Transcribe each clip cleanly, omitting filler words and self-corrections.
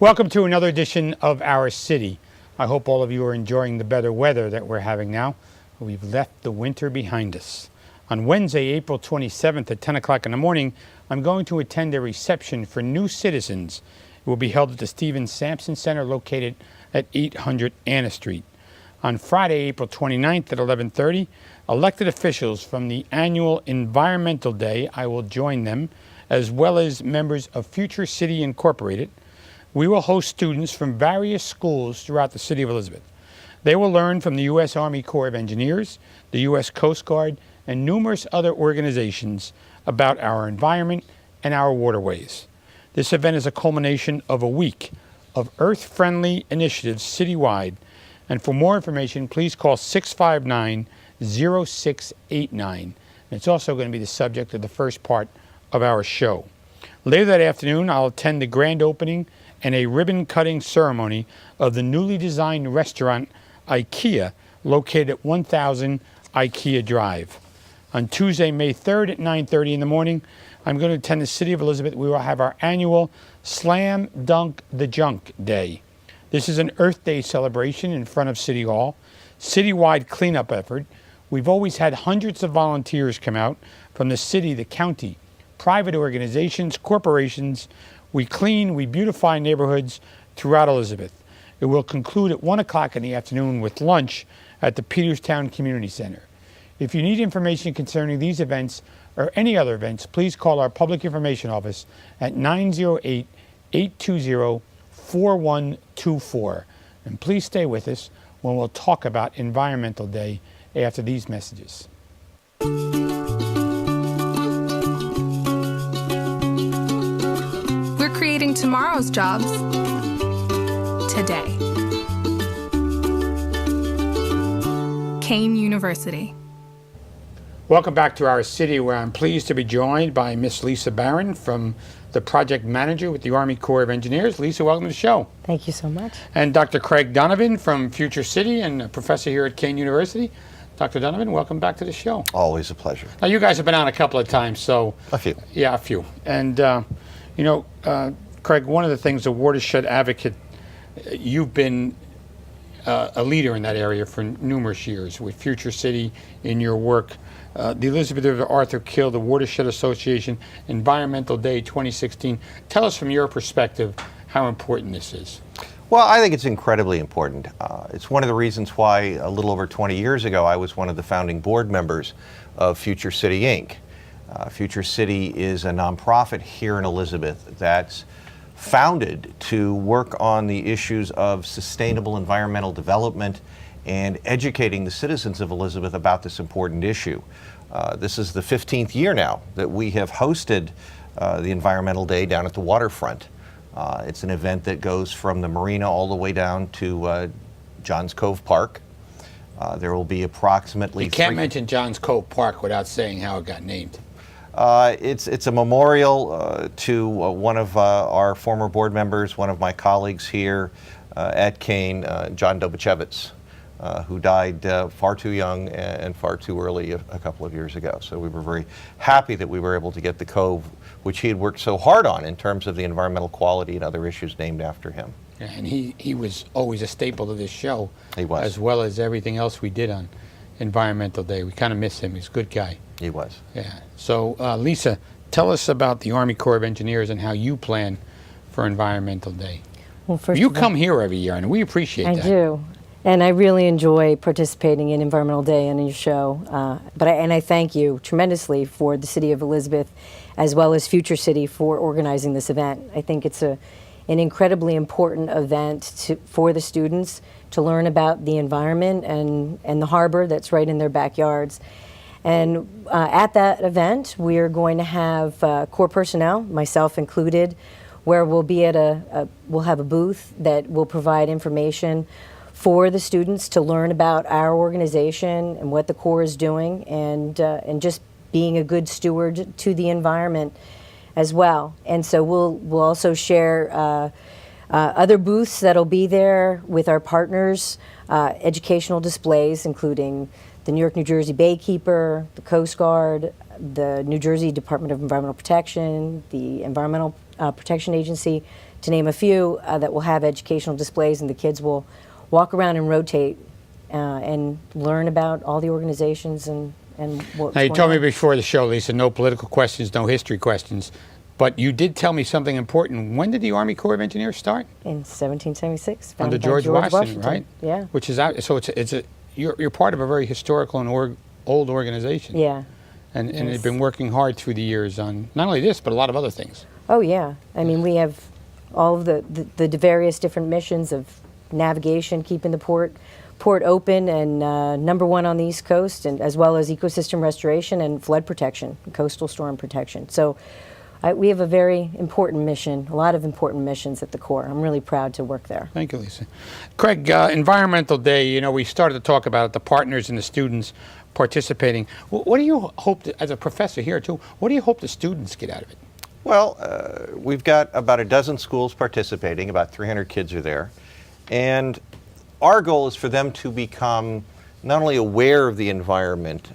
Welcome to another edition of Our City. I hope all of you are enjoying the better weather that we're having now. We've left the winter behind us. On Wednesday, April 27th at 10 o'clock in the morning, I'm going to attend a reception for new citizens. It will be held at the Stephen Sampson Center located at 800 Anna Street. On Friday, April 29th at 11:30, elected officials from the annual Environmental Day, I will join them, as well as members of Future City Incorporated. We will host students from various schools throughout the city of Elizabeth. They will learn from the U.S. Army Corps of Engineers, the U.S. Coast Guard, and numerous other organizations about our environment and our waterways. This event is a culmination of a week of earth-friendly initiatives citywide. And for more information, please call 659-0689. It's also going to be the subject of the first part of our show. Later that afternoon, I'll attend the grand opening and a ribbon-cutting ceremony of the newly designed restaurant IKEA, located at 1000 IKEA Drive. On Tuesday, May 3rd at 9:30 in the morning, I'm going to attend the City of Elizabeth. We will have our annual Slam Dunk the Junk Day. This is an Earth Day celebration in front of City Hall, citywide cleanup effort. We've always had hundreds of volunteers come out from the city, the county, private organizations, corporations. We clean, we beautify neighborhoods throughout Elizabeth. It will conclude at 1 o'clock in the afternoon with lunch at the Peterstown Community Center. If you need information concerning these events or any other events, please call our Public Information Office at 908-820-4124. And please stay with us when we'll talk about Environmental Day after these messages. Creating tomorrow's jobs today. Kean University. Welcome back to Our City, where I'm pleased to be joined by Miss Lisa Barron, from the project manager with the Army Corps of Engineers. Lisa, welcome to the show. Thank you so much. And Dr. Craig Donovan from Future City and a professor here at Kean University. Dr. Donovan, welcome back to the show. Always a pleasure. Now, you guys have been on a couple of times, so... A few. Yeah, a few. And, Craig, one of the things, the watershed advocate, you've been a leader in that area for numerous years with Future City in your work. The Elizabeth River Arthur Kill, the Watershed Association, Environmental Day 2016. Tell us from your perspective how important this is. Well, I think it's incredibly important. It's one of the reasons why a little over 20 years ago I was one of the founding board members of Future City, Inc. Future City is a nonprofit here in Elizabeth that's founded to work on the issues of sustainable environmental development and educating the citizens of Elizabeth about this important issue. This is the 15th year now that we have hosted the Environmental Day down at the waterfront. It's an event that goes from the marina all the way down to Johns Cove Park. There will be approximately... You can't mention Johns Cove Park without saying how it got named. It's a memorial to one of our former board members, one of my colleagues here at Kean, John Dobachevitz, who died far too young and far too early a couple of years ago. So we were very happy that we were able to get the cove, which he had worked so hard on in terms of the environmental quality and other issues, named after him. Yeah, and he was always a staple of this show. He was. As well as everything else we did on Environmental Day. We kind of miss him. He's a good guy. He was. Yeah. So, Lisa, tell us about the Army Corps of Engineers and how you plan for Environmental Day. Well, first you come here every year, and we appreciate that. I do. And I really enjoy participating in Environmental Day and in your show. I thank you tremendously for the City of Elizabeth, as well as Future City, for organizing this event. I think it's an incredibly important event for the students to learn about the environment and the harbor that's right in their backyards. And at that event, we are going to have Corps personnel, myself included, where we'll be at we'll have a booth that will provide information for the students to learn about our organization and what the Corps is doing, and just being a good steward to the environment as well. And so we'll also share other booths that'll be there with our partners, educational displays, including the New York, New Jersey Baykeeper, the Coast Guard, the New Jersey Department of Environmental Protection, the Environmental Protection Agency, to name a few, that will have educational displays, and the kids will walk around and rotate and learn about all the organizations and what's Now, you going told me on. before the show, Lisa, no political questions, no history questions, but you did tell me something important. When did the Army Corps of Engineers start? In 1776, Under founded by George Washington, right? Yeah. Which is out. So you're part of a very historical and old organization. Yeah. And Yes. they've been working hard through the years on not only this, but a lot of other things. Oh yeah, I mean we have all of the various different missions of navigation, keeping the port open, and #1 on the East Coast, and as well as ecosystem restoration and flood protection, coastal storm protection. So we have a very important mission, a lot of important missions at the Corps. I'm really proud to work there. Thank you, Lisa. Craig, Environmental Day, you know, we started to talk about it, the partners and the students participating. What do you hope, as a professor here too, what do you hope the students get out of it? Well, we've got about a dozen schools participating, about 300 kids are there, and our goal is for them to become not only aware of the environment,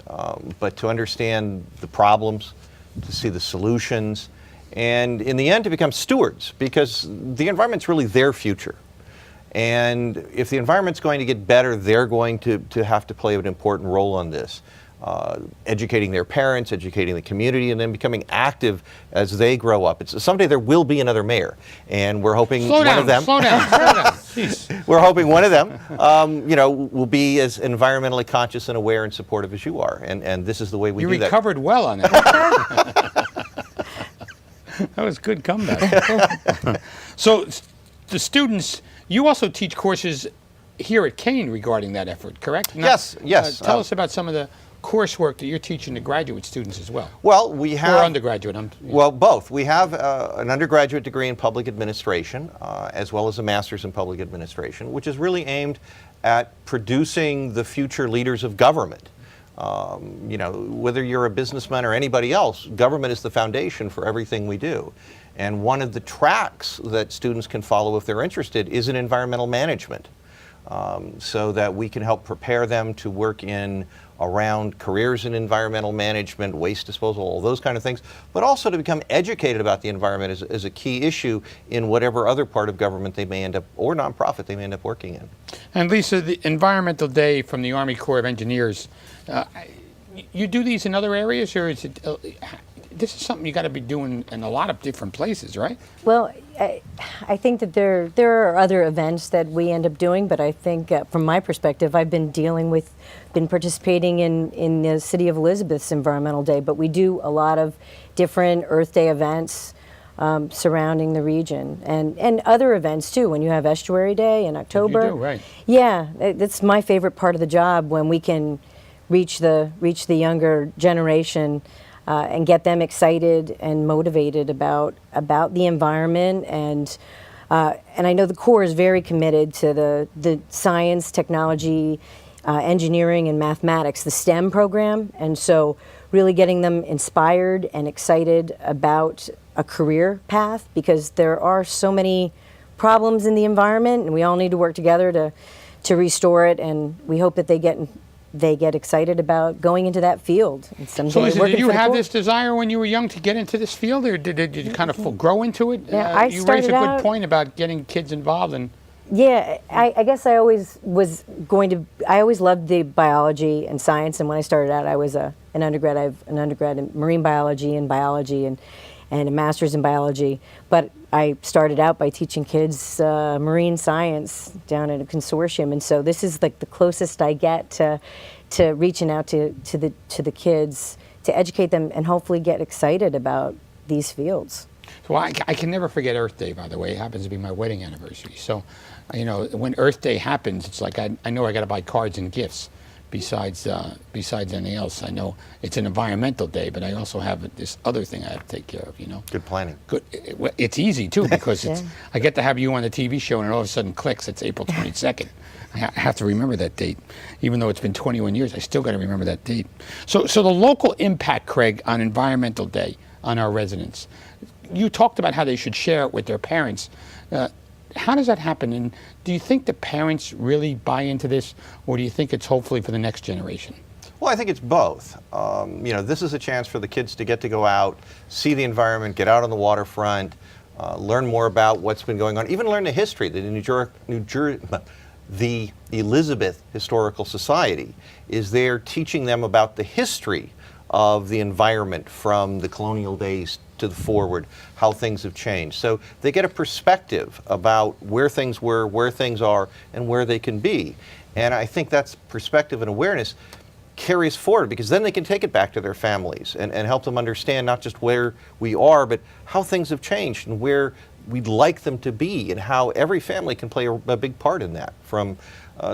but to understand the problems, to see the solutions, and in the end to become stewards, because the environment's really their future. And if the environment's going to get better, they're going to have to play an important role on this. Educating their parents, educating the community, and then becoming active as they grow up. Someday there will be another mayor, and we're hoping Slow one down, of them. slow down, slow down. Jeez. We're hoping one of them, will be as environmentally conscious and aware and supportive as you are, and this is the way we You do that. recovered well on that. That was a good comeback. So, the students, you also teach courses here at Kane regarding that effort, correct? Yes, yes. Tell us about some of the coursework that you're teaching to graduate students as well. Well, we have Or undergraduate. Well, both. We have an undergraduate degree in public administration, as well as a master's in public administration, which is really aimed at producing the future leaders of government. Whether you're a businessman or anybody else, government is the foundation for everything we do. And one of the tracks that students can follow if they're interested is in environmental management, so that we can help prepare them to work around careers in environmental management, waste disposal, all those kind of things, but also to become educated about the environment as a key issue in whatever other part of government they may end up, or nonprofit they may end up working in. And Lisa, the Environmental Day from the Army Corps of Engineers, you do these in other areas, or is it, this is something you got to be doing in a lot of different places, right? Well, I think that there are other events that we end up doing, but I think from my perspective, I've been participating in the City of Elizabeth's Environmental Day, but we do a lot of different Earth Day events surrounding the region, and other events too. When you have Estuary Day in October, You do, right? Yeah, that's my favorite part of the job, when we can reach the younger generation. And get them excited and motivated about the environment, and I know the Corps is very committed to the science, technology, engineering, and mathematics, the STEM program, and so really getting them inspired and excited about a career path, because there are so many problems in the environment, and we all need to work together to restore it, and we hope that they get excited about going into that field. And So Lisa, did you have this desire when you were young to get into this field, or did you kind of grow into it? Yeah, I you raised started a good out- point about getting kids involved in. Yeah, I guess I always loved the biology and science, and when I started out, I was an undergrad. I have an undergrad in marine biology and a master's in biology, but I started out by teaching kids marine science down at a consortium, and so this is like the closest I get to reaching out to the kids, to educate them and hopefully get excited about these fields. So I can never forget Earth Day, by the way. It happens to be my wedding anniversary. So, when Earth Day happens, it's like I know I got to buy cards and gifts. Besides anything else, I know it's an environmental day, but I also have this other thing I have to take care of. Good planning. Good. It's easy too, because Yeah. I get to have you on the TV show, and it all of a sudden clicks. It's April 22nd. I have to remember that date, even though it's been 21 years. I still got to remember that date. So the local impact, Craig, on Environmental Day on our residents. You talked about how they should share it with their parents. How does that happen? And do you think the parents really buy into this, or do you think it's hopefully for the next generation? Well, I think it's both. This is a chance for the kids to go out, see the environment, get out on the waterfront, learn more about what's been going on, even learn the history. The Elizabeth Historical Society is there teaching them about the history of the environment from the colonial days to the forward, how things have changed. So they get a perspective about where things were, where things are, and where they can be. And I think that's perspective and awareness carries forward, because then they can take it back to their families and help them understand not just where we are, but how things have changed and where we'd like them to be, and how every family can play a big part in that, from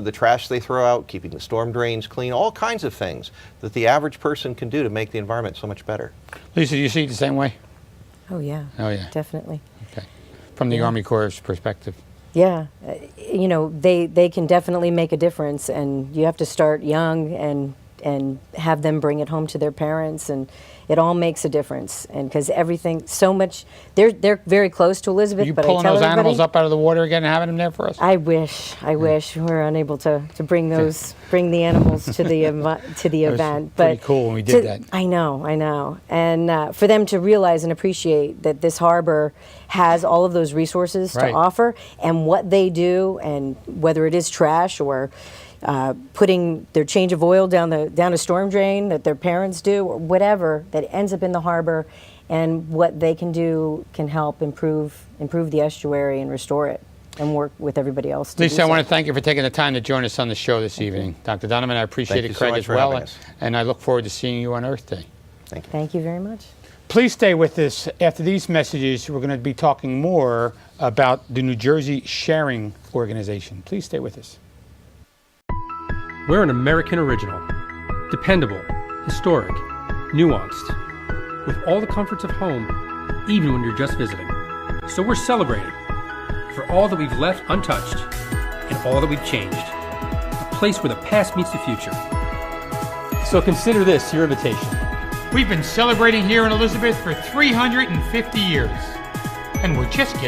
the trash they throw out, keeping the storm drains clean, all kinds of things that the average person can do to make the environment so much better. Lisa, do you see it the same way? Oh, yeah. Oh, yeah. Definitely. Okay. From the Army Corps' perspective. Yeah, you know, they can definitely make a difference, and you have to start young and have them bring it home to their parents, and it all makes a difference. And because everything, so much, they're very close to Elizabeth. Are you but pulling I tell those animals everybody, up out of the water again and having them there for us? I wish we're unable to bring the animals to the event. Pretty cool when we did that. I know, and for them to realize and appreciate that this harbor has all of those resources Right. to offer, and what they do, and whether it is trash or putting their change of oil down a storm drain that their parents do, or whatever that ends up in the harbor, and what they can do can help improve the estuary and restore it, and work with everybody else to Lisa, do I so. want to thank you for taking the time to join us on the show this evening. Dr. Donovan, I appreciate Thank it, you so Craig, much as for well. having us. And I look forward to seeing you on Earth Day. Thank you. Thank you very much. Please stay with us. After these messages, we're going to be talking more about the New Jersey Sharing Organization. Please stay with us. We're an American original, dependable, historic, nuanced, with all the comforts of home, even when you're just visiting. So we're celebrating for all that we've left untouched and all that we've changed. A place where the past meets the future. So consider this your invitation. We've been celebrating here in Elizabeth for 350 years, and we're just getting